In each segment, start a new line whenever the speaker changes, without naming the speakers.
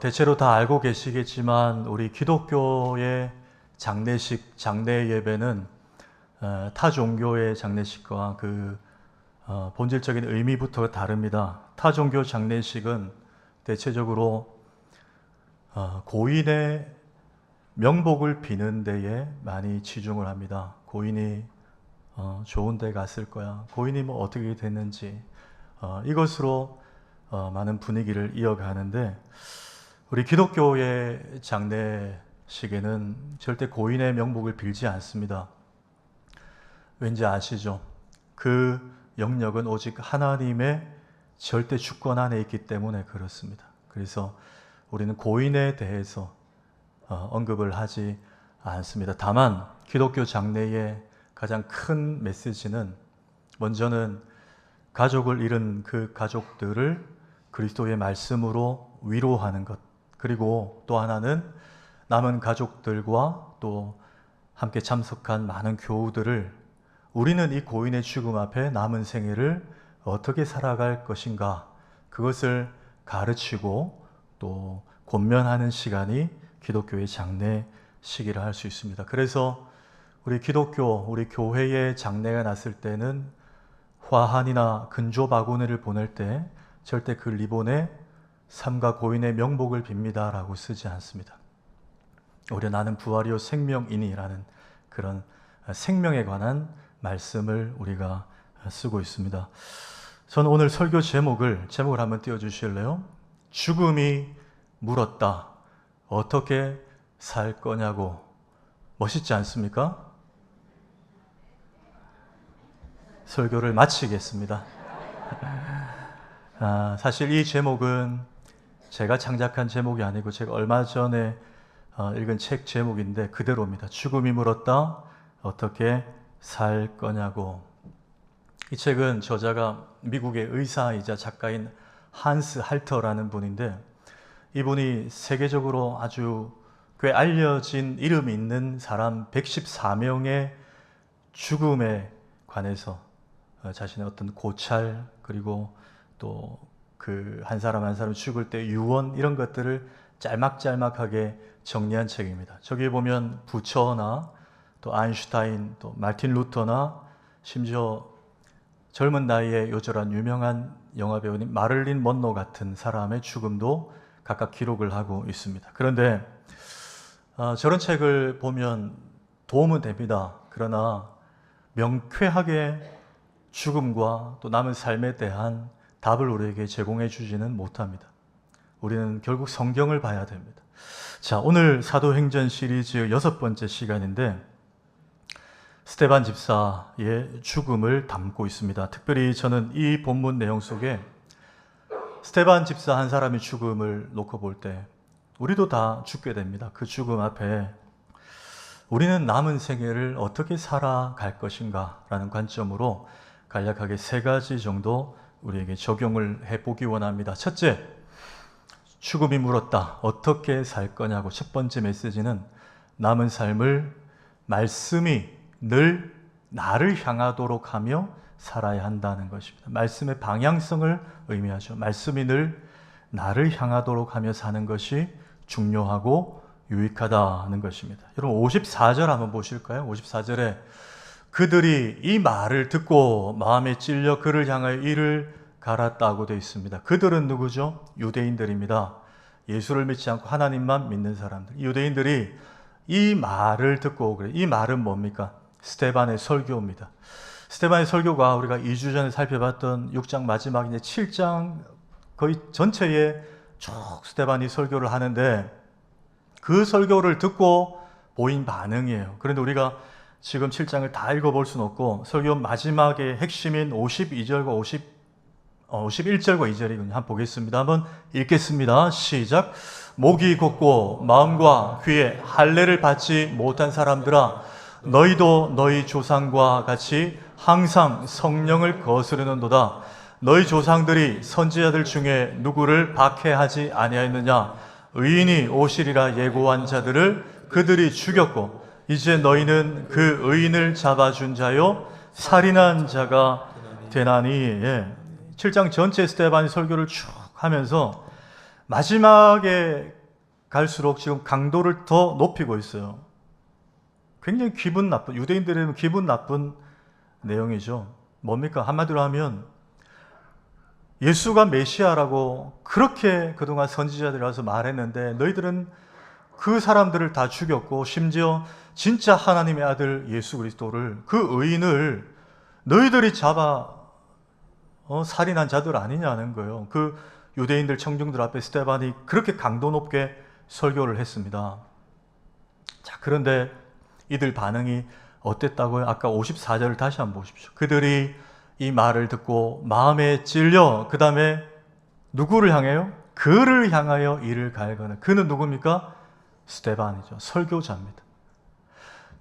대체로 다 알고 계시겠지만 우리 기독교의 장례식, 장례 예배는 타 종교의 장례식과 본질적인 의미부터 다릅니다. 타 종교 장례식은 대체적으로 고인의 명복을 비는 데에 많이 치중을 합니다. 고인이 좋은 데 갔을 거야. 고인이 뭐 어떻게 됐는지 이것으로 많은 분위기를 이어가는데, 우리 기독교의 장례식에는 절대 고인의 명복을 빌지 않습니다. 왠지 아시죠? 그 영역은 오직 하나님의 절대 주권 안에 있기 때문에 그렇습니다. 그래서 우리는 고인에 대해서 언급을 하지 않습니다. 다만 기독교 장례의 가장 큰 메시지는, 먼저는 가족을 잃은 그 가족들을 그리스도의 말씀으로 위로하는 것, 그리고 또 하나는 남은 가족들과 또 함께 참석한 많은 교우들을 우리는 이 고인의 죽음 앞에 남은 생애를 어떻게 살아갈 것인가, 그것을 가르치고 또 권면하는 시간이 기독교의 장례식이라 할 수 있습니다. 그래서 우리 기독교, 우리 교회의 장례가 났을 때는 화환이나 근조바구니를 보낼 때 절대 그 리본에 삼가 고인의 명복을 빕니다 라고 쓰지 않습니다. 오히려 나는 부활이요 생명이니라는 그런 생명에 관한 말씀을 우리가 쓰고 있습니다. 저는 오늘 설교 제목을 한번 띄워주실래요? 죽음이 물었다. 어떻게 살 거냐고. 멋있지 않습니까? 설교를 마치겠습니다. 사실 이 제목은 제가 창작한 제목이 아니고 제가 얼마 전에 읽은 책 제목인데 그대로입니다. 죽음이 물었다. 어떻게 살 거냐고. 이 책은 저자가 미국의 의사이자 작가인 한스 할터라는 분인데, 이분이 세계적으로 아주 꽤 알려진 이름이 있는 사람 114명의 죽음에 관해서 자신의 어떤 고찰, 그리고 또 그 한 사람 한 사람 죽을 때 유언, 이런 것들을 짤막짤막하게 정리한 책입니다. 저기에 보면 부처나 또 아인슈타인, 또 마틴 루터나 심지어 젊은 나이에 요절한 유명한 영화배우님 마를린 먼로 같은 사람의 죽음도 각각 기록을 하고 있습니다. 그런데 저런 책을 보면 도움은 됩니다. 그러나 명쾌하게 죽음과 또 남은 삶에 대한 답을 우리에게 제공해 주지는 못합니다. 우리는 결국 성경을 봐야 됩니다. 자, 오늘 사도행전 시리즈 6번째 시간인데 스데반 집사의 죽음을 담고 있습니다. 특별히 저는 이 본문 내용 속에 스데반 집사 한 사람의 죽음을 놓고 볼 때 우리도 다 죽게 됩니다. 그 죽음 앞에 우리는 남은 생애를 어떻게 살아갈 것인가 라는 관점으로 간략하게 3가지 정도 우리에게 적용을 해보기 원합니다. 첫째, 죽음이 물었다. 어떻게 살 거냐고. 첫 번째 메시지는 남은 삶을 말씀이 늘 나를 향하도록 하며 살아야 한다는 것입니다. 말씀의 방향성을 의미하죠. 말씀이 늘 나를 향하도록 하며 사는 것이 중요하고 유익하다는 것입니다. 여러분 54절 한번 보실까요? 54절에 그들이 이 말을 듣고 마음에 찔려 그를 향하여 이를 갈았다고 되어 있습니다. 그들은 누구죠? 유대인들입니다. 예수를 믿지 않고 하나님만 믿는 사람들. 유대인들이 이 말을 듣고 그래. 이 말은 뭡니까? 스데반의 설교입니다. 스데반의 설교가 우리가 2주 전에 살펴봤던 6장 마지막 이제 7장 거의 전체에 쭉 스데반이 설교를 하는데, 그 설교를 듣고 보인 반응이에요. 그런데 우리가 지금 7장을 다 읽어볼 수는 없고 설교 마지막에 핵심인 52절과 51절과 2절이군요. 한번 보겠습니다. 한번 읽겠습니다. 시작. 목이 곧고 마음과 귀에 할례를 받지 못한 사람들아, 너희도 너희 조상과 같이 항상 성령을 거스르는도다. 너희 조상들이 선지자들 중에 누구를 박해하지 아니하였느냐? 의인이 오시리라 예고한 자들을 그들이 죽였고 이제 너희는 그 의인을 잡아준 자요 살인한 자가 되나니. 7장 전체 스데반의 설교를 쭉 하면서 마지막에 갈수록 지금 강도를 더 높이고 있어요. 굉장히 기분 나쁜, 유대인들에게는 기분 나쁜 내용이죠. 뭡니까? 한마디로 하면 예수가 메시아라고 그렇게 그동안 선지자들이 와서 말했는데 너희들은 그 사람들을 다 죽였고 심지어 진짜 하나님의 아들 예수 그리스도를, 그 의인을 너희들이 잡아 살인한 자들 아니냐는 거예요. 그 유대인들 청중들 앞에 스데반이 그렇게 강도 높게 설교를 했습니다. 자, 그런데 이들 반응이 어땠다고요? 아까 54절을 다시 한번 보십시오. 그들이 이 말을 듣고 마음에 찔려 그 다음에 누구를 향해요? 그를 향하여 이를 갈거는. 그는 누굽니까? 스데반이죠. 설교자입니다.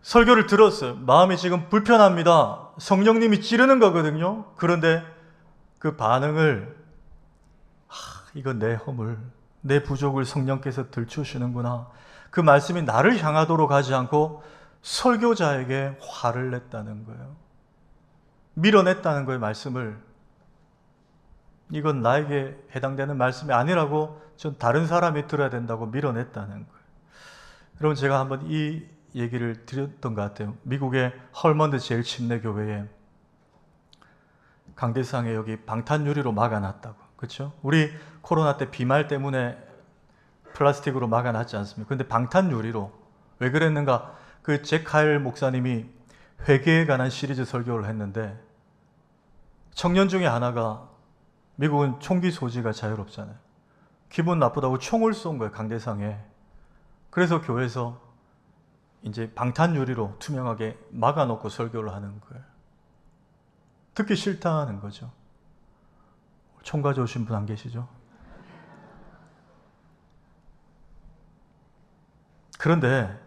설교를 들었어요. 마음이 지금 불편합니다. 성령님이 찌르는 거거든요. 그런데 그 반응을 이건 내 허물, 내 부족을 성령께서 들추시는구나. 그 말씀이 나를 향하도록 하지 않고 설교자에게 화를 냈다는 거예요. 밀어냈다는 거예요, 말씀을. 이건 나에게 해당되는 말씀이 아니라고 전 다른 사람이 들어야 된다고 밀어냈다는 거예요. 여러분, 제가 한번 이 얘기를 드렸던 것 같아요. 미국의 헐먼드 제일 침례 교회에 강대상에 여기 방탄유리로 막아놨다고. 그렇죠? 우리 코로나 때 비말 때문에 플라스틱으로 막아놨지 않습니까? 근데 방탄유리로. 왜 그랬는가? 그 잭하일 목사님이 회개에 관한 시리즈 설교를 했는데 청년 중에 하나가, 미국은 총기 소지가 자유롭잖아요. 기분 나쁘다고 총을 쏜 거예요, 강대상에. 그래서 교회에서 이제 방탄유리로 투명하게 막아놓고 설교를 하는 거예요. 듣기 싫다는 거죠. 총 가져오신 분 안 계시죠? 그런데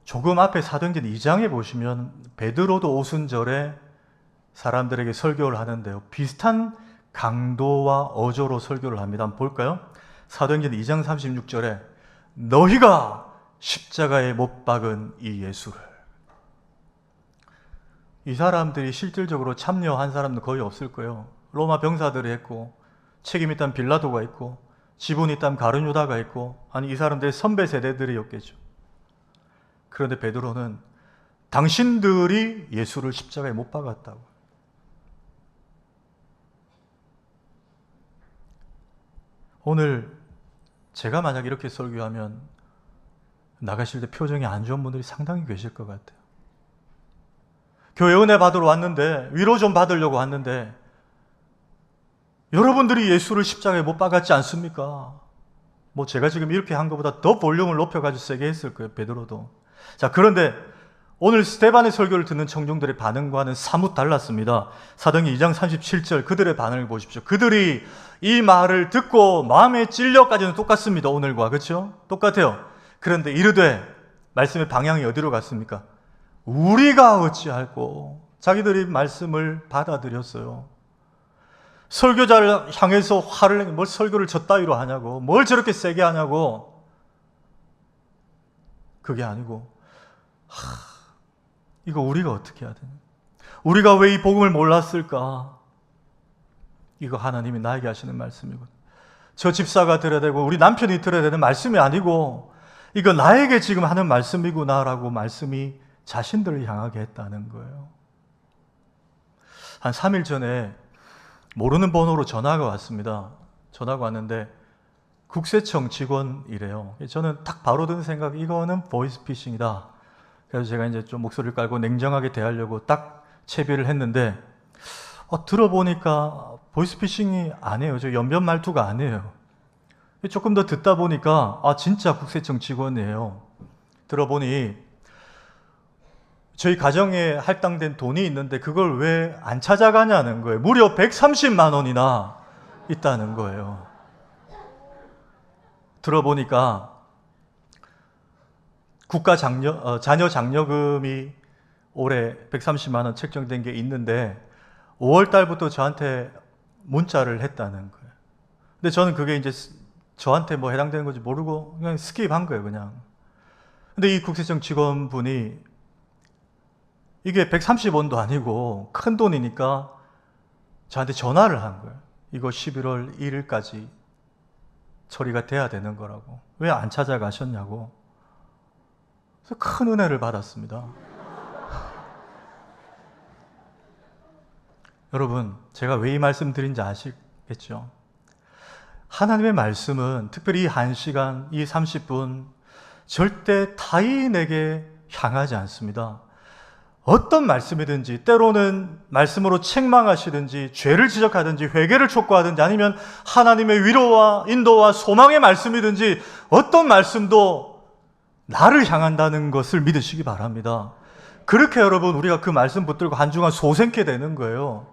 조금 앞에 사도행전 2장에 보시면 베드로도 오순절에 사람들에게 설교를 하는데요. 비슷한 강도와 어조로 설교를 합니다. 한번 볼까요? 사도행전 2장 36절에 너희가 십자가에 못 박은 이 예수를. 이 사람들이 실질적으로 참여한 사람은 거의 없을 거예요. 로마 병사들이 했고, 책임 있다면 빌라도가 있고, 지분 있다면 가룟유다가 있고, 아니 이 사람들의 선배 세대들이었겠죠. 그런데 베드로는 당신들이 예수를 십자가에 못 박았다고. 오늘 제가 만약 이렇게 설교하면 나가실 때 표정이 안 좋은 분들이 상당히 계실 것 같아요. 교회 은혜 받으러 왔는데, 위로 좀 받으려고 왔는데 여러분들이 예수를 십자가에 못 박았지 않습니까? 뭐 제가 지금 이렇게 한 것보다 더 볼륨을 높여가지고 세게 했을 거예요, 베드로도. 자, 그런데 오늘 스데반의 설교를 듣는 청중들의 반응과는 사뭇 달랐습니다. 사도행전 2장 37절 그들의 반응을 보십시오. 그들이 이 말을 듣고 마음에 찔려까지는 똑같습니다. 오늘과. 그렇죠? 똑같아요. 그런데 이르되, 말씀의 방향이 어디로 갔습니까? 우리가 어찌할꼬. 자기들이 말씀을 받아들였어요. 설교자를 향해서 화를 내고, 뭘 설교를 저따위로 하냐고, 뭘 저렇게 세게 하냐고. 그게 아니고, 이거 우리가 어떻게 해야 되나? 우리가 왜 이 복음을 몰랐을까? 이거 하나님이 나에게 하시는 말씀이고, 저 집사가 들어야 되고 우리 남편이 들어야 되는 말씀이 아니고 이거 나에게 지금 하는 말씀이구나라고 말씀이 자신들을 향하게 했다는 거예요. 한 3일 전에 모르는 번호로 전화가 왔습니다. 전화가 왔는데 국세청 직원이래요. 저는 딱 바로 든 생각, 이거는 보이스피싱이다. 그래서 제가 이제 좀 목소리를 깔고 냉정하게 대하려고 딱 채비를 했는데 들어보니까 보이스피싱이 아니에요. 저 연변 말투가 아니에요. 조금 더 듣다 보니까 진짜 국세청 직원이에요. 들어보니 저희 가정에 할당된 돈이 있는데 그걸 왜 안 찾아가냐는 거예요. 무려 130만 원이나 있다는 거예요. 들어보니까 국가 자녀 장려금이 올해 130만 원 책정된 게 있는데 5월 달부터 저한테 문자를 했다는 거예요. 근데 저는 그게 이제 저한테 뭐 해당되는 건지 모르고 그냥 스킵한 거예요, 그냥. 근데 이 국세청 직원분이 이게 130원도 아니고 큰 돈이니까 저한테 전화를 한 거예요. 이거 11월 1일까지 처리가 돼야 되는 거라고. 왜 안 찾아가셨냐고. 그래서 큰 은혜를 받았습니다. 여러분, 제가 왜 이 말씀 드린지 아시겠죠? 하나님의 말씀은 특별히 이 1시간, 이 30분 절대 타인에게 향하지 않습니다. 어떤 말씀이든지, 때로는 말씀으로 책망하시든지, 죄를 지적하든지, 회개를 촉구하든지, 아니면 하나님의 위로와 인도와 소망의 말씀이든지, 어떤 말씀도 나를 향한다는 것을 믿으시기 바랍니다. 그렇게 여러분, 우리가 그 말씀 붙들고 한 주간 소생케 되는 거예요.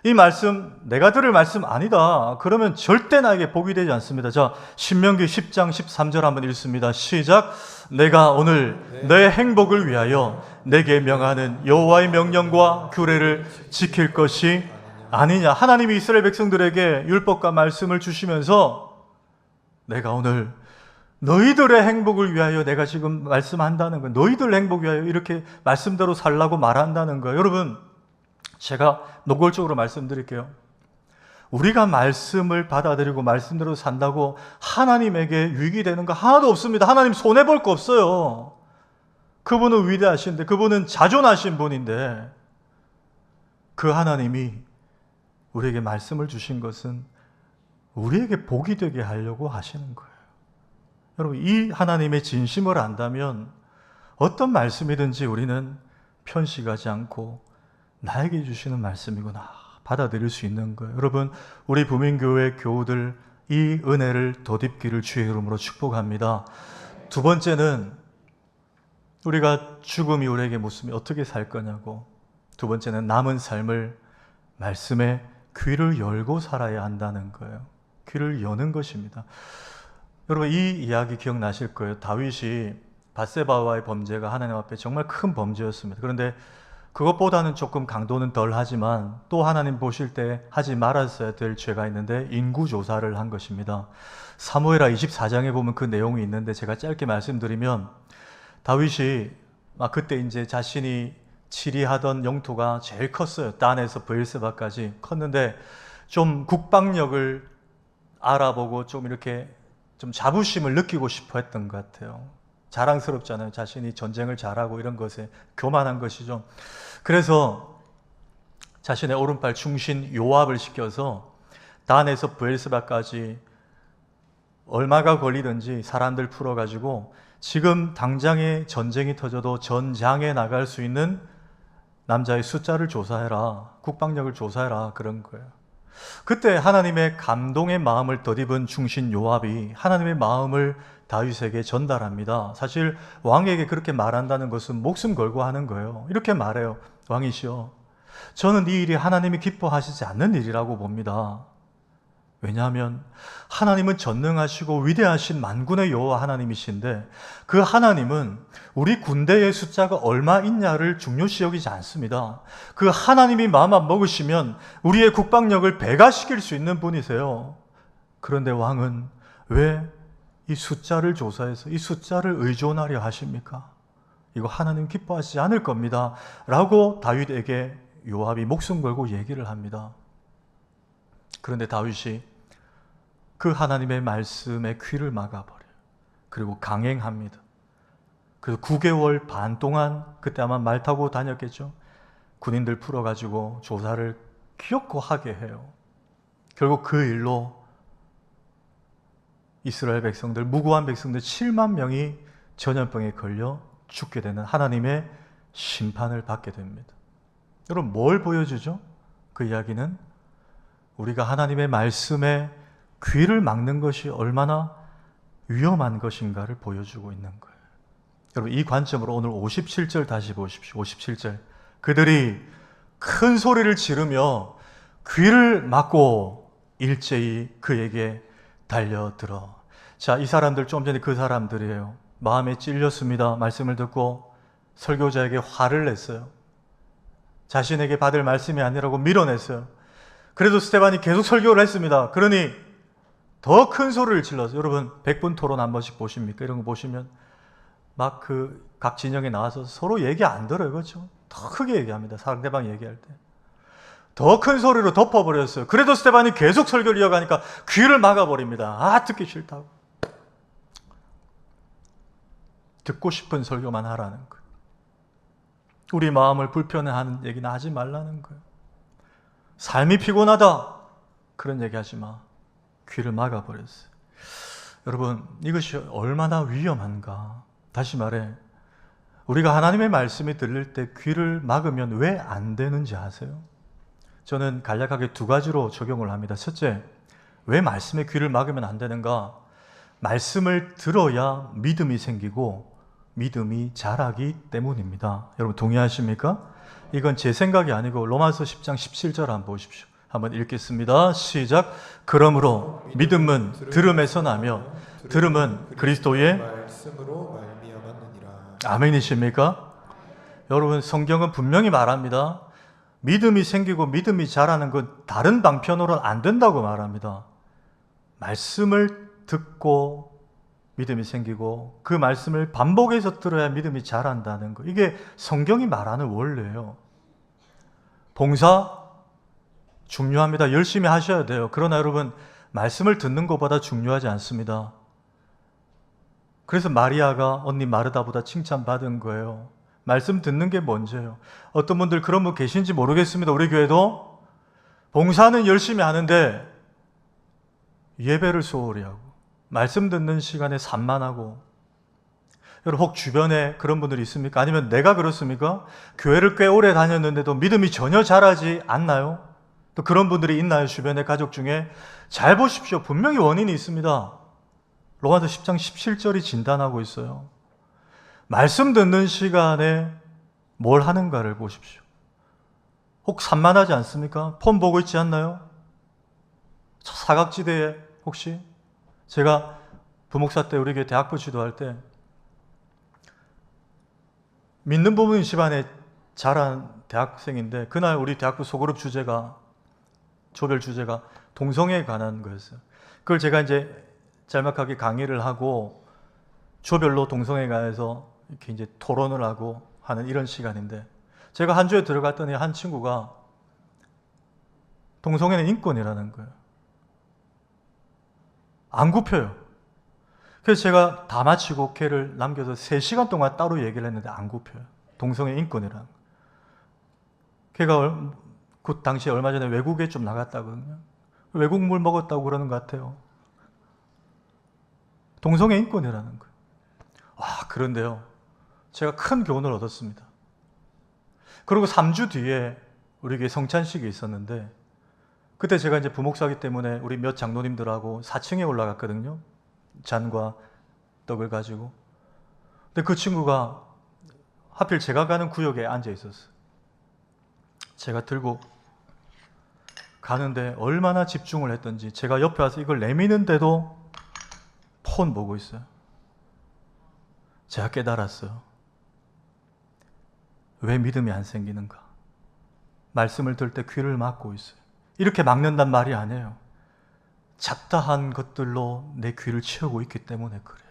이 말씀, 내가 들을 말씀 아니다. 그러면 절대 나에게 복이 되지 않습니다. 자, 신명기 10장 13절 한번 읽습니다. 시작. 내가 오늘 내 행복을 위하여 내게 명하는 여호와의 명령과 규례를 지킬 것이 아니냐. 하나님이 이스라엘 백성들에게 율법과 말씀을 주시면서 내가 오늘 너희들의 행복을 위하여 내가 지금 말씀한다는 거예요. 너희들 행복 위하여 이렇게 말씀대로 살라고 말한다는 거예요. 여러분, 제가 노골적으로 말씀드릴게요. 우리가 말씀을 받아들이고 말씀대로 산다고 하나님에게 유익이 되는 거 하나도 없습니다. 하나님 손해볼 거 없어요. 그분은 위대하신데, 그분은 자존하신 분인데, 그 하나님이 우리에게 말씀을 주신 것은 우리에게 복이 되게 하려고 하시는 거예요. 여러분, 이 하나님의 진심을 안다면 어떤 말씀이든지 우리는 편식하지 않고 나에게 주시는 말씀이구나 받아들일 수 있는 거예요. 여러분, 우리 부민교회 교우들 이 은혜를 덧입기를 주의 이름으로 축복합니다. 두 번째는 우리가 죽음이 우리에게 묻으면 어떻게 살 거냐고. 두 번째는 남은 삶을 말씀에 귀를 열고 살아야 한다는 거예요. 귀를 여는 것입니다. 여러분, 이 이야기 기억나실 거예요. 다윗이 밧세바와의 범죄가 하나님 앞에 정말 큰 범죄였습니다. 그런데 그것보다는 조금 강도는 덜 하지만 또 하나님 보실 때 하지 말았어야 될 죄가 있는데 인구조사를 한 것입니다. 사무엘하 24장에 보면 그 내용이 있는데 제가 짧게 말씀드리면 다윗이 그때 이제 자신이 치리하던 영토가 제일 컸어요. 단에서 브엘세바까지 컸는데 좀 국방력을 알아보고 좀 이렇게 좀 자부심을 느끼고 싶어 했던 것 같아요. 자랑스럽잖아요. 자신이 전쟁을 잘하고 이런 것에 교만한 것이죠. 그래서 자신의 오른팔 충신 요압을 시켜서 단에서 브엘세바까지 얼마가 걸리든지 사람들 풀어가지고 지금 당장에 전쟁이 터져도 전장에 나갈 수 있는 남자의 숫자를 조사해라. 국방력을 조사해라. 그런 거예요. 그때 하나님의 감동의 마음을 덧입은 충신 요압이 하나님의 마음을 다윗에게 전달합니다. 사실 왕에게 그렇게 말한다는 것은 목숨 걸고 하는 거예요. 이렇게 말해요. 왕이시여, 저는 이 일이 하나님이 기뻐하시지 않는 일이라고 봅니다. 왜냐하면 하나님은 전능하시고 위대하신 만군의 여호와 하나님이신데 그 하나님은 우리 군대의 숫자가 얼마 있냐를 중요시 여기지 않습니다. 그 하나님이 마음만 먹으시면 우리의 국방력을 배가시킬 수 있는 분이세요. 그런데 왕은 왜 이 숫자를 조사해서 이 숫자를 의존하려 하십니까? 이거 하나님 기뻐하시지 않을 겁니다. 라고 다윗에게 요압이 목숨 걸고 얘기를 합니다. 그런데 다윗이 그 하나님의 말씀에 귀를 막아버려요. 그리고 강행합니다. 그래서 9개월 반 동안 그때 아마 말 타고 다녔겠죠. 군인들 풀어가지고 조사를 기어코 하게 해요. 결국 그 일로 이스라엘 백성들, 무고한 백성들 7만 명이 전염병에 걸려 죽게 되는 하나님의 심판을 받게 됩니다. 여러분, 뭘 보여주죠? 그 이야기는 우리가 하나님의 말씀에 귀를 막는 것이 얼마나 위험한 것인가를 보여주고 있는 거예요. 여러분, 이 관점으로 오늘 57절 다시 보십시오. 57절. 그들이 큰 소리를 지르며 귀를 막고 일제히 그에게 달려들어. 자, 이 사람들 좀 전에 그 사람들이에요. 마음에 찔렸습니다. 말씀을 듣고 설교자에게 화를 냈어요. 자신에게 받을 말씀이 아니라고 밀어냈어요. 그래도 스데반이 계속 설교를 했습니다. 그러니 더 큰 소리를 질러서, 여러분 100분 토론 한 번씩 보십니까? 이런 거 보시면 막 각 진영에 나와서 서로 얘기 안 들어요. 그렇죠? 더 크게 얘기합니다. 상대방 얘기할 때. 더 큰 소리로 덮어버렸어요. 그래도 스데반이 계속 설교를 이어가니까 귀를 막아버립니다. 아, 듣기 싫다고. 듣고 싶은 설교만 하라는 거예요. 우리 마음을 불편해하는 얘기는 하지 말라는 거예요. 삶이 피곤하다, 그런 얘기 하지 마. 귀를 막아버렸어요. 여러분, 이것이 얼마나 위험한가. 다시 말해, 우리가 하나님의 말씀이 들릴 때 귀를 막으면 왜 안 되는지 아세요? 저는 간략하게 두 가지로 적용을 합니다. 첫째, 왜 말씀에 귀를 막으면 안 되는가? 말씀을 들어야 믿음이 생기고 믿음이 자라기 때문입니다. 여러분 동의하십니까? 이건 제 생각이 아니고 로마서 10장 17절 한번 보십시오. 한번 읽겠습니다. 시작. 그러므로 믿음은 들음에서 나며 들음은 그리스도의
말씀으로 말미암았느니라.
아멘이십니까? 여러분 성경은 분명히 말합니다. 믿음이 생기고 믿음이 자라는 건 다른 방편으로는 안 된다고 말합니다. 말씀을 듣고 믿음이 생기고 그 말씀을 반복해서 들어야 믿음이 자란다는 거. 이게 성경이 말하는 원리예요. 봉사 중요합니다. 열심히 하셔야 돼요. 그러나 여러분 말씀을 듣는 것보다 중요하지 않습니다. 그래서 마리아가 언니 마르다보다 칭찬받은 거예요. 말씀 듣는 게 먼저예요. 어떤 분들 그런 분 계신지 모르겠습니다. 우리 교회도 봉사는 열심히 하는데 예배를 소홀히 하고 말씀 듣는 시간에 산만하고. 여러분 혹 주변에 그런 분들이 있습니까? 아니면 내가 그렇습니까? 교회를 꽤 오래 다녔는데도 믿음이 전혀 자라지 않나요? 또 그런 분들이 있나요? 주변의 가족 중에? 잘 보십시오. 분명히 원인이 있습니다. 로마서 10장 17절이 진단하고 있어요. 말씀 듣는 시간에 뭘 하는가를 보십시오. 혹 산만하지 않습니까? 폰 보고 있지 않나요? 사각지대에 혹시? 제가 부목사 때 우리 교회 대학부 지도할 때 믿는 부모님 집안에 자란 대학생인데 그날 우리 대학부 소그룹 주제가 조별 주제가 동성애에 관한 거였어요. 그걸 제가 이제 짤막하게 강의를 하고 조별로 동성애에 관해서 이렇게 이제 토론을 하고 하는 이런 시간인데 제가 한 주에 들어갔더니 한 친구가 동성애는 인권이라는 거예요. 안 굽혀요. 그래서 제가 다 마치고 걔를 남겨서 3시간 동안 따로 얘기를 했는데 안 굽혀요. 동성애 인권이라는 거. 걔가 그 당시에 얼마 전에 외국에 좀 나갔다거든요. 외국 물 먹었다고 그러는 것 같아요. 동성애 인권이라는 거예요. 와, 그런데요. 제가 큰 교훈을 얻었습니다. 그리고 3주 뒤에 우리 교회 성찬식이 있었는데 그때 제가 이제 부목사기 때문에 우리 몇 장로님들하고 4층에 올라갔거든요. 잔과 떡을 가지고. 근데 그 친구가 하필 제가 가는 구역에 앉아 있었어요. 제가 들고 가는데 얼마나 집중을 했던지 제가 옆에 와서 이걸 내미는데도 폰 보고 있어요. 제가 깨달았어요. 왜 믿음이 안 생기는가? 말씀을 들을 때 귀를 막고 있어요. 이렇게 막는단 말이 아니에요. 잡다한 것들로 내 귀를 채우고 있기 때문에 그래요.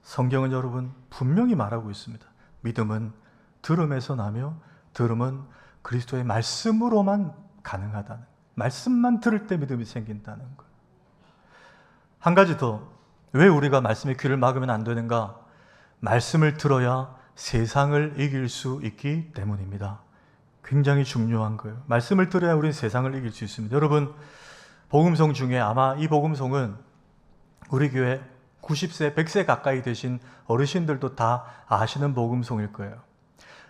성경은 여러분 분명히 말하고 있습니다. 믿음은 들음에서 나며 들음은 그리스도의 말씀으로만 가능하다는, 말씀만 들을 때 믿음이 생긴다는 거예요. 한 가지 더, 왜 우리가 말씀의 귀를 막으면 안 되는가? 말씀을 들어야 세상을 이길 수 있기 때문입니다. 굉장히 중요한 거예요. 말씀을 들어야 우리는 세상을 이길 수 있습니다. 여러분, 복음송 중에 아마 이 복음송은 우리 교회 90세, 100세 가까이 되신 어르신들도 다 아시는 복음송일 거예요.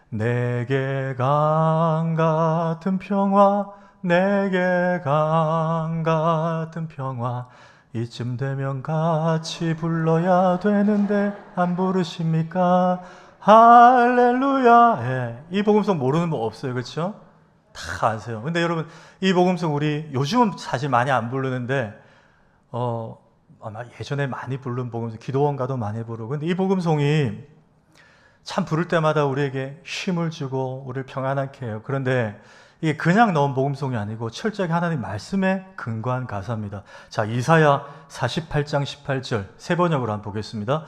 내게 강 같은 평화, 내게 강 같은 평화, 이쯤 되면 같이 불러야 되는데 안 부르십니까? 할렐루야. 예, 이 복음송 모르는 분 없어요. 그렇죠? 다 아세요. 근데 여러분 이 복음송 우리 요즘은 사실 많이 안 부르는데 아마 예전에 많이 부른 복음송, 기도원 가도 많이 부르고. 근데 이 복음송이 참 부를 때마다 우리에게 힘을 주고 우리를 평안하게 해요. 그런데 이게 그냥 넣은 복음송이 아니고 철저하게 하나님 말씀에 근거한 가사입니다. 자, 이사야 48장 18절 세 번역으로 한번 보겠습니다.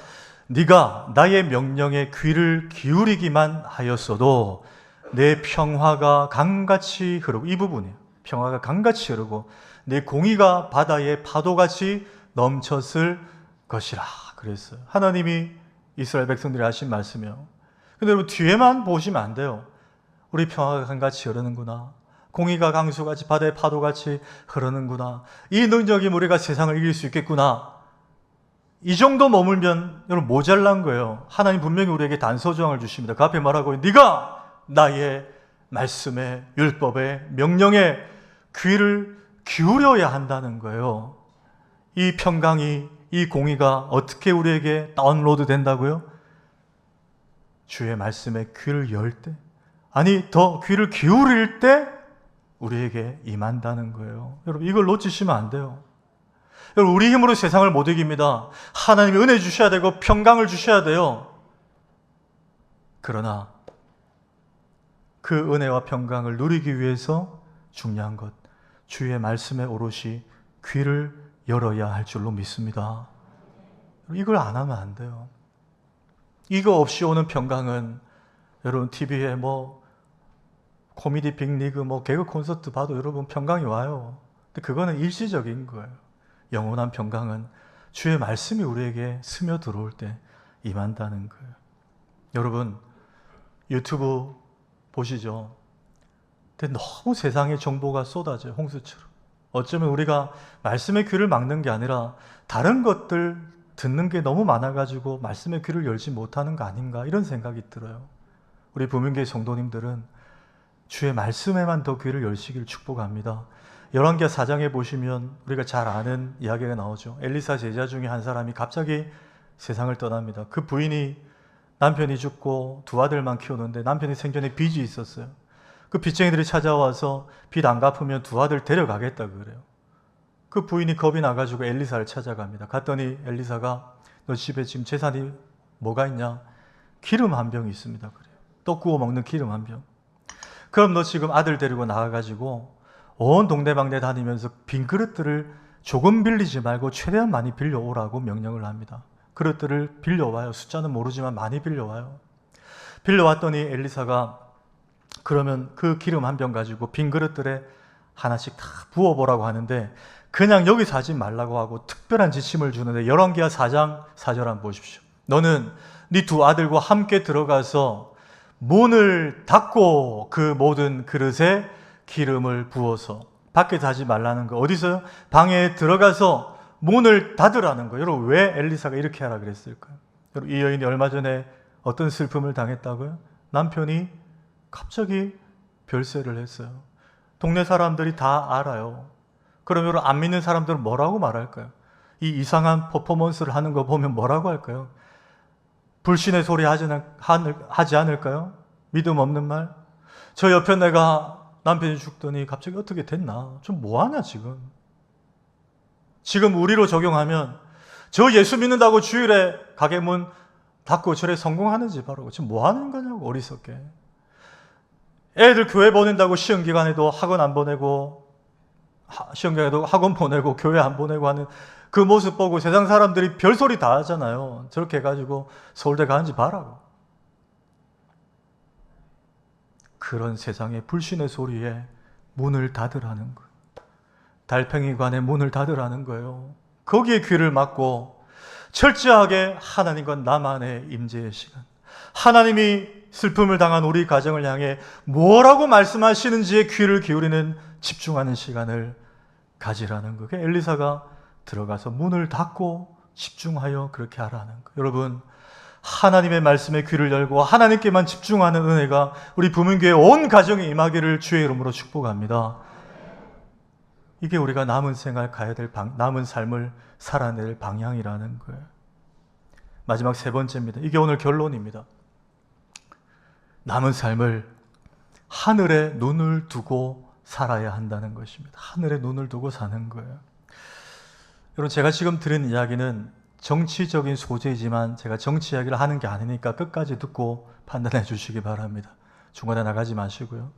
네가 나의 명령에 귀를 기울이기만 하였어도 내 평화가 강같이 흐르고, 이 부분이에요. 평화가 강같이 흐르고 내 공의가 바다의 파도같이 넘쳤을 것이라 그랬어요. 하나님이 이스라엘 백성들이 하신 말씀이요. 근데 여러분 뒤에만 보시면 안 돼요. 우리 평화가 강같이 흐르는구나. 공의가 강수같이 바다의 파도같이 흐르는구나. 이 능력이 우리가 세상을 이길 수 있겠구나. 이 정도 머물면 여러분 모자란 거예요. 하나님 분명히 우리에게 단서조항을 주십니다. 그 앞에 말하고 네가 나의 말씀에 율법에 명령에 귀를 기울여야 한다는 거예요. 이 평강이 이 공의가 어떻게 우리에게 다운로드 된다고요? 주의 말씀에 귀를 열 때, 아니 더 귀를 기울일 때 우리에게 임한다는 거예요. 여러분 이걸 놓치시면 안 돼요. 여러분 우리 힘으로 세상을 못 이깁니다. 하나님이 은혜 주셔야 되고 평강을 주셔야 돼요. 그러나 그 은혜와 평강을 누리기 위해서 중요한 것, 주의 말씀에 오롯이 귀를 열어야 할 줄로 믿습니다. 이걸 안 하면 안 돼요. 이거 없이 오는 평강은 여러분 TV에 코미디 빅리그 개그 콘서트 봐도 여러분 평강이 와요. 근데 그거는 일시적인 거예요. 영원한 평강은 주의 말씀이 우리에게 스며 들어올 때 임한다는 거예요. 여러분 유튜브 보시죠. 근데 너무 세상의 정보가 쏟아져요. 홍수처럼. 어쩌면 우리가 말씀의 귀를 막는 게 아니라 다른 것들 듣는 게 너무 많아가지고 말씀의 귀를 열지 못하는 거 아닌가 이런 생각이 들어요. 우리 부민교회 성도님들은 주의 말씀에만 더 귀를 열시기를 축복합니다. 열왕기하 4장에 보시면 우리가 잘 아는 이야기가 나오죠. 엘리사 제자 중에 한 사람이 갑자기 세상을 떠납니다. 그 부인이 남편이 죽고 두 아들만 키우는데 남편이 생전에 빚이 있었어요. 그 빚쟁이들이 찾아와서 빚 안 갚으면 두 아들 데려가겠다 그래요. 그 부인이 겁이 나가지고 엘리사를 찾아갑니다. 갔더니 엘리사가 너 집에 지금 재산이 뭐가 있냐? 기름 한 병이 있습니다 그래요. 떡 구워 먹는 기름 한 병. 그럼 너 지금 아들 데리고 나가가지고 온 동네방네 다니면서 빈 그릇들을 조금 빌리지 말고 최대한 많이 빌려오라고 명령을 합니다. 그릇들을 빌려와요. 숫자는 모르지만 많이 빌려와요. 빌려왔더니 엘리사가 그러면 그 기름 한 병 가지고 빈 그릇들에 하나씩 다 부어보라고 하는데 그냥 여기서 하지 말라고 하고 특별한 지침을 주는데 열왕기하 4장 4절 한번 보십시오. 너는 네 두 아들과 함께 들어가서 문을 닫고 그 모든 그릇에 기름을 부어서 밖에서 하지 말라는 거. 어디서요? 방에 들어가서 문을 닫으라는 거예요. 여러분 왜 엘리사가 이렇게 하라 그랬을까요? 여러분 이 여인이 얼마 전에 어떤 슬픔을 당했다고요? 남편이 갑자기 별세를 했어요. 동네 사람들이 다 알아요. 그럼 여러분 안 믿는 사람들은 뭐라고 말할까요? 이 이상한 퍼포먼스를 하는 거 보면 뭐라고 할까요? 불신의 소리 하지 않을까요? 믿음 없는 말? 저 옆에 내가 남편이 죽더니 갑자기 어떻게 됐나? 좀 뭐하냐 지금? 지금 우리로 적용하면 저 예수 믿는다고 주일에 가게 문 닫고 저래 성공하는지 바라고 지금 뭐하는 거냐고 어리석게. 애들 교회 보낸다고 시험기간에도 학원 안 보내고 시험기간에도 학원 보내고 교회 안 보내고 하는 그 모습 보고 세상 사람들이 별소리 다 하잖아요. 저렇게 해가지고 서울대 가는지 봐라고. 그런 세상의 불신의 소리에 문을 닫으라는 거예요. 달팽이관의 문을 닫으라는 거예요. 거기에 귀를 막고 철저하게 하나님과 나만의 임재의 시간, 하나님이 슬픔을 당한 우리 가정을 향해 뭐라고 말씀하시는지에 귀를 기울이는 집중하는 시간을 가지라는 거예요. 엘리사가 들어가서 문을 닫고 집중하여 그렇게 하라는 거예요. 여러분 하나님의 말씀에 귀를 열고 하나님께만 집중하는 은혜가 우리 부민교회 온 가정에 임하기를 주의 이름으로 축복합니다. 이게 우리가 남은 생활 가야 될 남은 삶을 살아낼 방향이라는 거예요. 마지막 세 번째입니다. 이게 오늘 결론입니다. 남은 삶을 하늘에 눈을 두고 살아야 한다는 것입니다. 하늘에 눈을 두고 사는 거예요. 여러분 제가 지금 드린 이야기는 정치적인 소재이지만 제가 정치 이야기를 하는 게 아니니까 끝까지 듣고 판단해 주시기 바랍니다. 중간에 나가지 마시고요.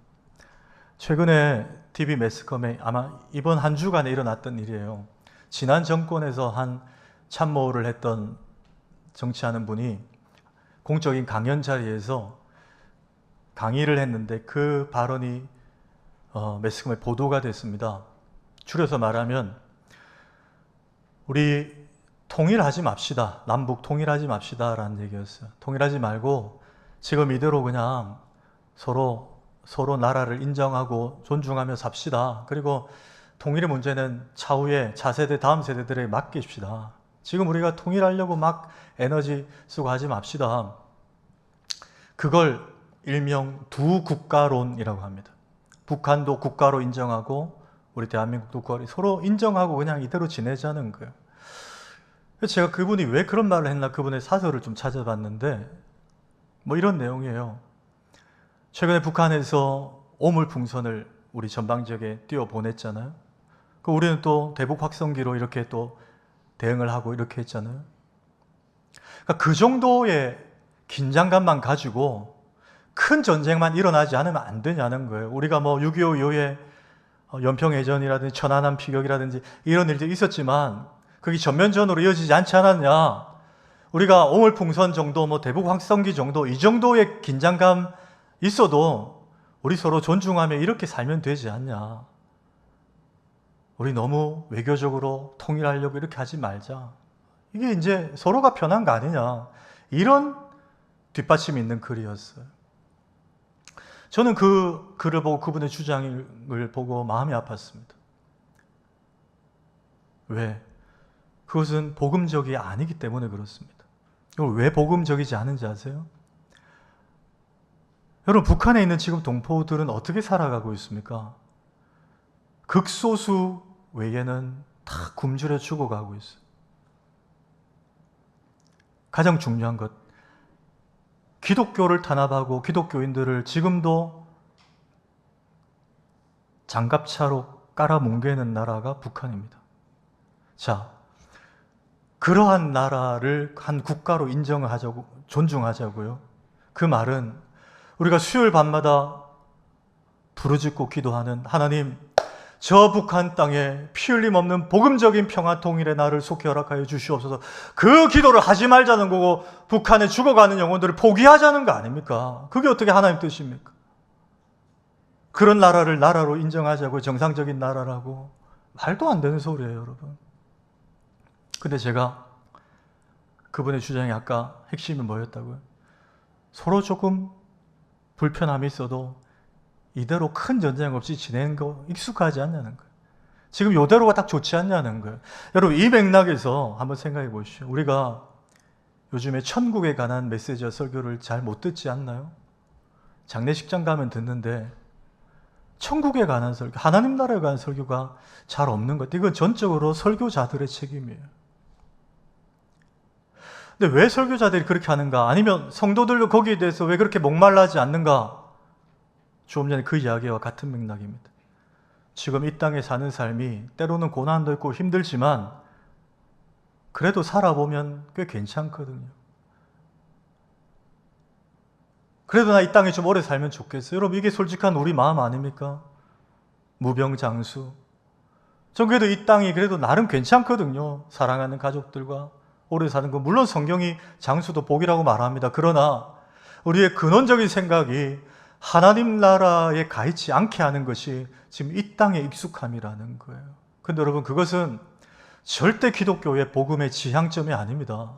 최근에 TV 매스컴에 아마 이번 한 주간에 일어났던 일이에요. 지난 정권에서 한 참모를 했던 정치하는 분이 공적인 강연 자리에서 강의를 했는데 그 발언이 매스컴에 보도가 됐습니다. 줄여서 말하면 우리 통일하지 맙시다. 남북 통일하지 맙시다라는 얘기였어요. 통일하지 말고 지금 이대로 그냥 서로 나라를 인정하고 존중하며 삽시다. 그리고 통일의 문제는 차후에 차세대 다음 세대들에게 맡깁시다. 지금 우리가 통일하려고 막 에너지 쓰고 하지 맙시다. 그걸 일명 두 국가론이라고 합니다. 북한도 국가로 인정하고 우리 대한민국도 국가로 서로 인정하고 그냥 이대로 지내자는 거예요. 그래서 제가 그분이 왜 그런 말을 했나 그분의 사설을 좀 찾아봤는데 뭐 이런 내용이에요. 최근에 북한에서 오물풍선을 우리 전방 지역에 띄워 보냈잖아요. 그 우리는 또 대북 확성기로 이렇게 또 대응을 하고 이렇게 했잖아요. 그러니까 그 정도의 긴장감만 가지고 큰 전쟁만 일어나지 않으면 안 되냐는 거예요. 우리가 뭐 6.25 이후에 연평해전이라든지 천안함 피격이라든지 이런 일들이 있었지만 그게 전면전으로 이어지지 않지 않았냐. 우리가 오물풍선 정도, 뭐 대북 확성기 정도, 이 정도의 긴장감 있어도 우리 서로 존중하며 이렇게 살면 되지 않냐. 우리 너무 외교적으로 통일하려고 이렇게 하지 말자. 이게 이제 서로가 편한 거 아니냐. 이런 뒷받침이 있는 글이었어요. 저는 그 글을 보고 그분의 주장을 보고 마음이 아팠습니다. 왜? 그것은 복음적이 아니기 때문에 그렇습니다. 왜 복음적이지 않은지 아세요? 여러분, 북한에 있는 지금 동포들은 어떻게 살아가고 있습니까? 극소수 외에는 다 굶주려 죽어가고 있어요. 가장 중요한 것, 기독교를 탄압하고 기독교인들을 지금도 장갑차로 깔아뭉개는 나라가 북한입니다. 자, 그러한 나라를 한 국가로 인정하자고, 존중하자고요. 그 말은 우리가 수요일 밤마다 부르짖고 기도하는 하나님, 저 북한 땅에 피 흘림 없는 복음적인 평화 통일의 날을 속히 허락하여 주시옵소서. 그 기도를 하지 말자는 거고 북한에 죽어가는 영혼들을 포기하자는 거 아닙니까? 그게 어떻게 하나님 뜻입니까? 그런 나라를 나라로 인정하자고, 정상적인 나라라고. 말도 안 되는 소리예요, 여러분. 근데 제가 그분의 주장이 아까 핵심이 뭐였다고요? 서로 조금 불편함이 있어도 이대로 큰 전쟁 없이 지내는 거 익숙하지 않냐는 거예요. 지금 이대로가 딱 좋지 않냐는 거예요. 여러분, 이 맥락에서 한번 생각해 보십시오. 우리가 요즘에 천국에 관한 메시지와 설교를 잘 못 듣지 않나요? 장례식장 가면 듣는데 천국에 관한 설교, 하나님 나라에 관한 설교가 잘 없는 것. 이건 전적으로 설교자들의 책임이에요. 근데 왜 설교자들이 그렇게 하는가? 아니면 성도들도 거기에 대해서 왜 그렇게 목말라하지 않는가? 조금 전에 그 이야기와 같은 맥락입니다. 지금 이 땅에 사는 삶이 때로는 고난도 있고 힘들지만 그래도 살아보면 꽤 괜찮거든요. 그래도 나 이 땅에 좀 오래 살면 좋겠어요. 여러분, 이게 솔직한 우리 마음 아닙니까? 무병장수. 전 그래도 이 땅이 그래도 나름 괜찮거든요. 사랑하는 가족들과 오래 사는 거. 물론 성경이 장수도 복이라고 말합니다. 그러나 우리의 근원적인 생각이 하나님 나라에 가 있지 않게 하는 것이 지금 이 땅의 익숙함이라는 거예요. 근데 여러분, 그것은 절대 기독교의 복음의 지향점이 아닙니다.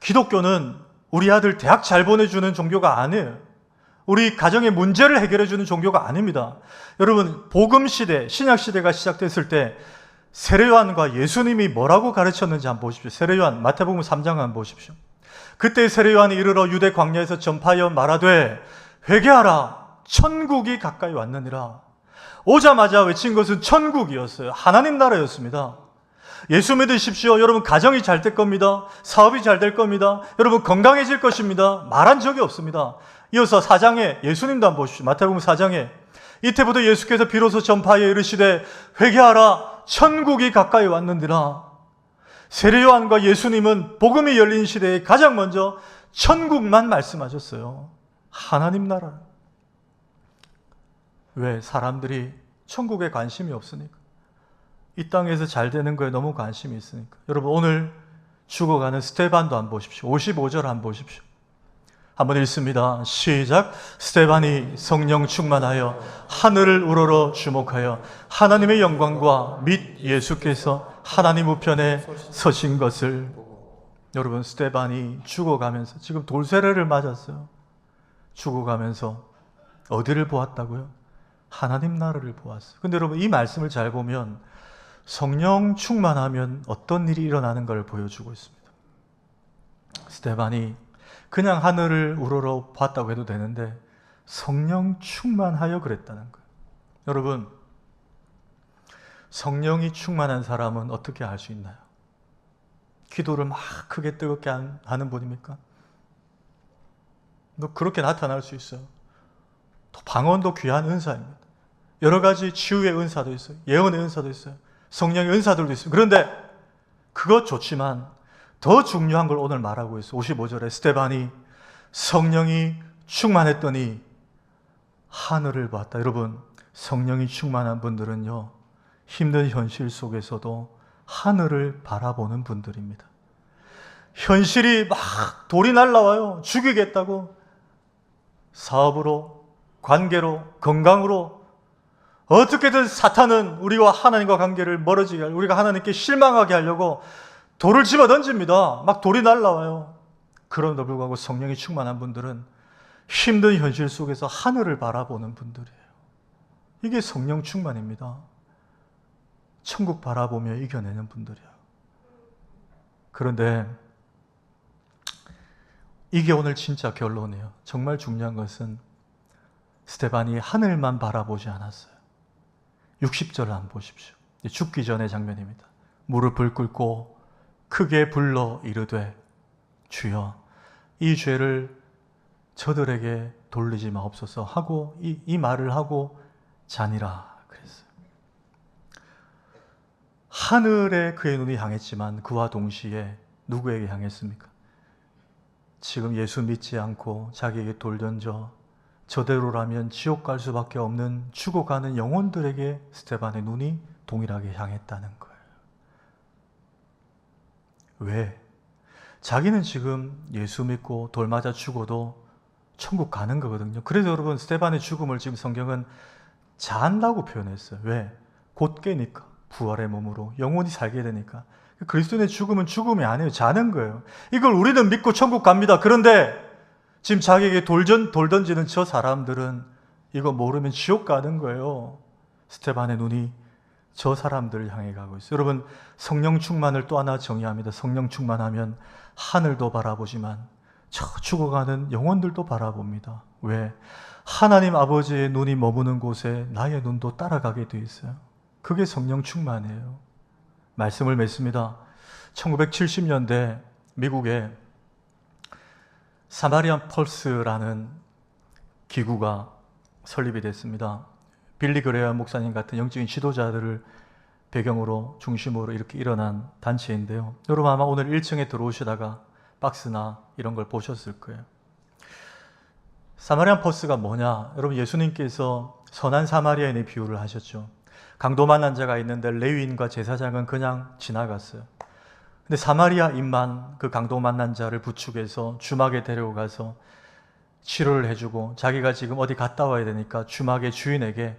기독교는 우리 아들 대학 잘 보내주는 종교가 아니에요. 우리 가정의 문제를 해결해주는 종교가 아닙니다. 여러분, 복음 시대, 신약 시대가 시작됐을 때 세례요한과 예수님이 뭐라고 가르쳤는지 한번 보십시오. 세례요한 마태복음 3장 한번 보십시오. 그때 세례요한이 이르러 유대 광야에서 전파하여 말하되 회개하라, 천국이 가까이 왔느니라. 오자마자 외친 것은 천국이었어요. 하나님 나라였습니다. 예수 믿으십시오. 여러분, 가정이 잘 될 겁니다. 사업이 잘 될 겁니다. 여러분, 건강해질 것입니다. 말한 적이 없습니다. 이어서 4장에 예수님도 한번 보십시오. 마태복음 4장에 이때부터 예수께서 비로소 전파하여 이르시되 회개하라, 천국이 가까이 왔느니라. 세례요한과 예수님은 복음이 열린 시대에 가장 먼저 천국만 말씀하셨어요. 하나님 나라. 왜? 사람들이 천국에 관심이 없으니까. 이 땅에서 잘 되는 거에 너무 관심이 있으니까. 여러분, 오늘 죽어가는 스테반도 한번 보십시오. 55절 한번 보십시오. 한번 읽습니다. 시작. 스데반이 성령 충만하여 하늘을 우러러 주목하여 하나님의 영광과 및 예수께서 하나님 우편에 서신 것을. 여러분, 스데반이 죽어가면서 지금 돌세례를 맞았어요. 죽어가면서 어디를 보았다고요? 하나님 나라를 보았어요. 근데 여러분, 이 말씀을 잘 보면 성령 충만하면 어떤 일이 일어나는 걸 보여주고 있습니다. 스데반이 그냥 하늘을 우러러 봤다고 해도 되는데 성령 충만하여 그랬다는 거예요. 여러분, 성령이 충만한 사람은 어떻게 할 수 있나요? 기도를 막 크게 뜨겁게 하는 분입니까? 그렇게 나타날 수 있어요. 또 방언도 귀한 은사입니다. 여러 가지 치유의 은사도 있어요. 예언의 은사도 있어요. 성령의 은사들도 있어요. 그런데 그것 좋지만 더 중요한 걸 오늘 말하고 있어요. 55절에 스데반이 성령이 충만했더니 하늘을 봤다. 여러분, 성령이 충만한 분들은요, 힘든 현실 속에서도 하늘을 바라보는 분들입니다. 현실이 막 돌이 날라와요. 죽이겠다고. 사업으로, 관계로, 건강으로 어떻게든 사탄은 우리와 하나님과 관계를 멀어지게 하려고, 우리가 하나님께 실망하게 하려고 돌을 집어 던집니다. 막 돌이 날라와요. 그럼에도 불구하고 성령이 충만한 분들은 힘든 현실 속에서 하늘을 바라보는 분들이에요. 이게 성령 충만입니다. 천국 바라보며 이겨내는 분들이에요. 그런데 이게 오늘 진짜 결론이에요. 정말 중요한 것은 스데반이 하늘만 바라보지 않았어요. 60절을 한번 보십시오. 죽기 전의 장면입니다. 무릎을 꿇고 크게 불러 이르되 주여 이 죄를 저들에게 돌리지 마옵소서 하고 이 말을 하고 자니라 그랬어요. 하늘에 그의 눈이 향했지만 그와 동시에 누구에게 향했습니까? 지금 예수 믿지 않고 자기에게 돌 던져 저대로라면 지옥 갈 수밖에 없는 죽어가는 영혼들에게 스데반의 눈이 동일하게 향했다는 거예요. 왜? 자기는 지금 예수 믿고 돌 맞아 죽어도 천국 가는 거거든요. 그래서 여러분, 스데반의 죽음을 지금 성경은 잔다고 표현했어요. 왜? 곧 깨니까. 부활의 몸으로 영원히 살게 되니까. 그리스도인의 죽음은 죽음이 아니에요. 자는 거예요. 이걸 우리는 믿고 천국 갑니다. 그런데 지금 자기에게 돌 던지는 저 사람들은 이거 모르면 지옥 가는 거예요. 스데반의 눈이 저 사람들을 향해 가고 있어요. 여러분, 성령 충만을 또 하나 정의합니다. 성령 충만하면 하늘도 바라보지만 저 죽어가는 영혼들도 바라봅니다. 왜? 하나님 아버지의 눈이 머무는 곳에 나의 눈도 따라가게 돼 있어요. 그게 성령 충만이에요. 말씀을 맺습니다. 1970년대 미국에 사마리안 펄스라는 기구가 설립이 됐습니다. 빌리 그레이엄 목사님 같은 영적인 지도자들을 배경으로 중심으로 이렇게 일어난 단체인데요. 여러분 아마 오늘 1층에 들어오시다가 박스나 이런 걸 보셨을 거예요. 사마리안 펄스가 뭐냐? 여러분, 예수님께서 선한 사마리아인의 비유를 하셨죠. 강도 만난 자가 있는데 레위인과 제사장은 그냥 지나갔어요. 근데 사마리아인만 그 강도 만난 자를 부축해서 주막에 데려가서 치료를 해주고 자기가 지금 어디 갔다 와야 되니까 주막의 주인에게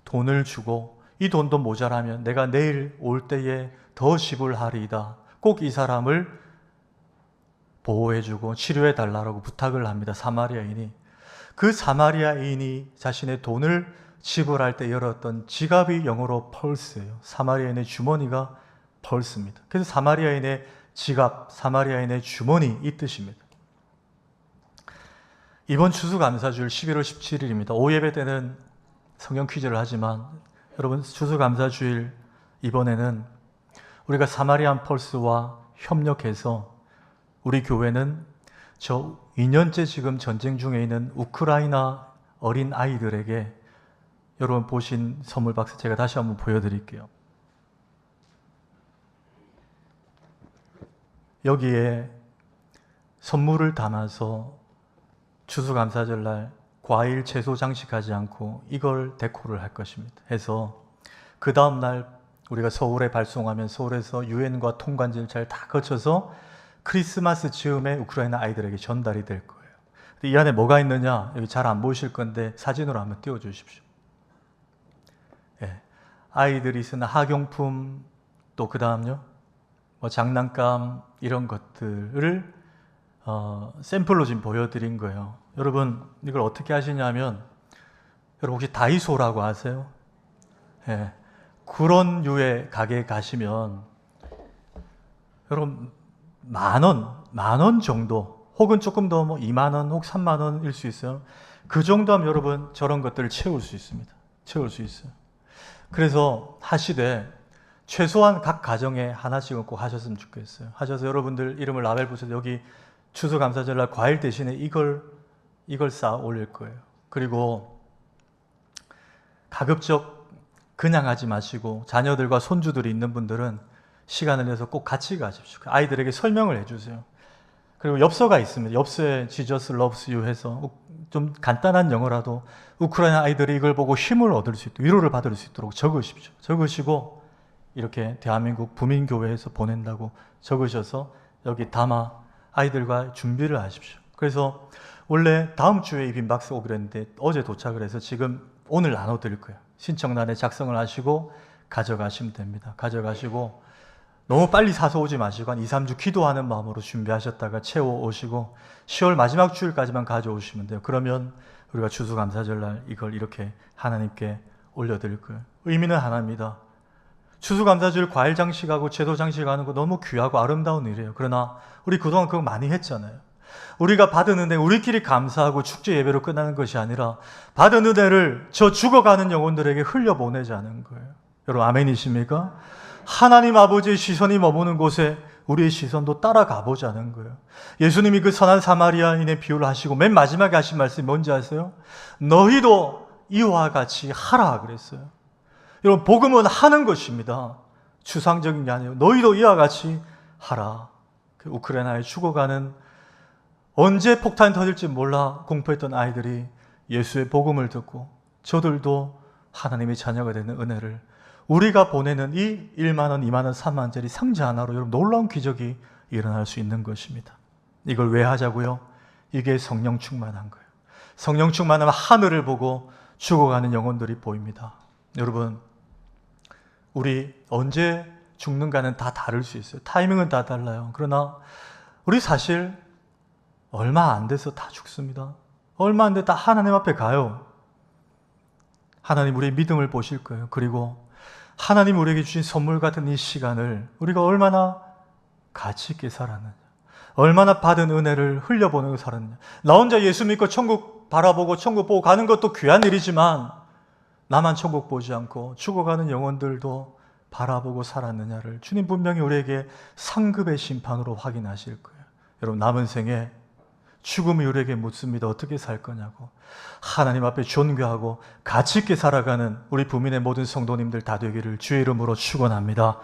돈을 주고 이 돈도 모자라면 내가 내일 올 때에 더 지불하리이다. 꼭 이 사람을 보호해주고 치료해달라고 부탁을 합니다. 사마리아인이. 그 사마리아인이 자신의 돈을 지불할 때 열었던 지갑이 영어로 펄스예요. 사마리아인의 주머니가 펄스입니다. 그래서 사마리아인의 지갑, 사마리아인의 주머니 이 뜻입니다. 이번 추수감사주일 11월 17일입니다. 오예배 때는 성경 퀴즈를 하지만 여러분, 추수감사주일 이번에는 우리가 사마리안 펄스와 협력해서 우리 교회는 저 2년째 지금 전쟁 중에 있는 우크라이나 어린 아이들에게 여러분 보신 선물 박스 제가 다시 한번 보여드릴게요. 여기에 선물을 담아서 추수감사절날 과일, 채소 장식하지 않고 이걸 데코를 할 것입니다. 해서 그 다음날 우리가 서울에 발송하면 서울에서 유엔과 통관 절차를 다 거쳐서 크리스마스 즈음에 우크라이나 아이들에게 전달이 될 거예요. 이 안에 뭐가 있느냐? 여기 잘 안 보이실 건데 사진으로 한번 띄워주십시오. 예. 아이들이 쓰는 학용품, 또 그 다음요, 뭐 장난감 이런 것들을 샘플로 지금 보여드린 거예요. 여러분 이걸 어떻게 하시냐면, 여러분 혹시 다이소라고 아세요? 예. 그런 류의 가게에 가시면 여러분 만 원 정도, 혹은 조금 더 뭐 2만 원, 혹 3만 원일 수 있어요. 그 정도 하면 여러분 저런 것들을 채울 수 있습니다. 채울 수 있어요. 그래서 하시되 최소한 각 가정에 하나씩은 꼭 하셨으면 좋겠어요. 하셔서 여러분들 이름을 라벨 붙여서 여기 추수감사절날 과일 대신에 이걸 쌓아 올릴 거예요. 그리고 가급적 그냥 하지 마시고 자녀들과 손주들이 있는 분들은 시간을 내서 꼭 같이 가십시오. 아이들에게 설명을 해주세요. 그리고 엽서가 있습니다. 엽서에 Jesus loves you 해서 좀 간단한 영어라도 우크라이나 아이들이 이걸 보고 힘을 얻을 수 있도록, 위로를 받을 수 있도록 적으십시오. 적으시고 이렇게 대한민국 부민교회에서 보낸다고 적으셔서 여기 담아 아이들과 준비를 하십시오. 그래서 원래 다음 주에 이 빈박스 오기로 했는데 어제 도착을 해서 지금 오늘 나눠드릴 거예요. 신청란에 작성을 하시고 가져가시면 됩니다. 가져가시고 너무 빨리 사서 오지 마시고 한 2, 3주 기도하는 마음으로 준비하셨다가 채워 오시고 10월 마지막 주일까지만 가져오시면 돼요. 그러면 우리가 추수감사절날 이걸 이렇게 하나님께 올려드릴 거예요. 의미는 하나입니다. 추수감사절 과일 장식하고 제도 장식하는 거 너무 귀하고 아름다운 일이에요. 그러나 우리 그동안 그거 많이 했잖아요. 우리가 받은 은혜 우리끼리 감사하고 축제 예배로 끝나는 것이 아니라 받은 은혜를 저 죽어가는 영혼들에게 흘려보내자는 거예요. 여러분 아멘이십니까? 하나님 아버지의 시선이 머무는 곳에 우리의 시선도 따라가 보자는 거예요. 예수님이 그 선한 사마리아인의 비유를 하시고 맨 마지막에 하신 말씀이 뭔지 아세요? 너희도 이와 같이 하라 그랬어요. 여러분 복음은 하는 것입니다. 추상적인 게 아니에요. 너희도 이와 같이 하라. 그 우크라이나에 죽어가는, 언제 폭탄이 터질지 몰라 공포했던 아이들이 예수의 복음을 듣고 저들도 하나님의 자녀가 되는 은혜를, 우리가 보내는 이 1만 원, 2만 원, 3만 원짜리 상자 하나로 여러분 놀라운 기적이 일어날 수 있는 것입니다. 이걸 왜 하자고요? 이게 성령 충만한 거예요. 성령 충만하면 하늘을 보고 죽어가는 영혼들이 보입니다. 여러분 우리 언제 죽는가는 다 다를 수 있어요. 타이밍은 다 달라요. 그러나 우리 사실 얼마 안 돼서 다 죽습니다. 얼마 안 돼 다 하나님 앞에 가요. 하나님 우리의 믿음을 보실 거예요. 그리고 하나님 우리에게 주신 선물 같은 이 시간을 우리가 얼마나 가치 있게 살았느냐, 얼마나 받은 은혜를 흘려보내고 살았느냐. 나 혼자 예수 믿고 천국 바라보고 천국 보고 가는 것도 귀한 일이지만 나만 천국 보지 않고 죽어가는 영혼들도 바라보고 살았느냐를 주님 분명히 우리에게 상급의 심판으로 확인하실 거예요. 여러분 남은 생에 죽음이 우리에게 묻습니다. 어떻게 살 거냐고. 하나님 앞에 존귀하고 가치 있게 살아가는 우리 부민의 모든 성도님들 다 되기를 주의 이름으로 축원합니다.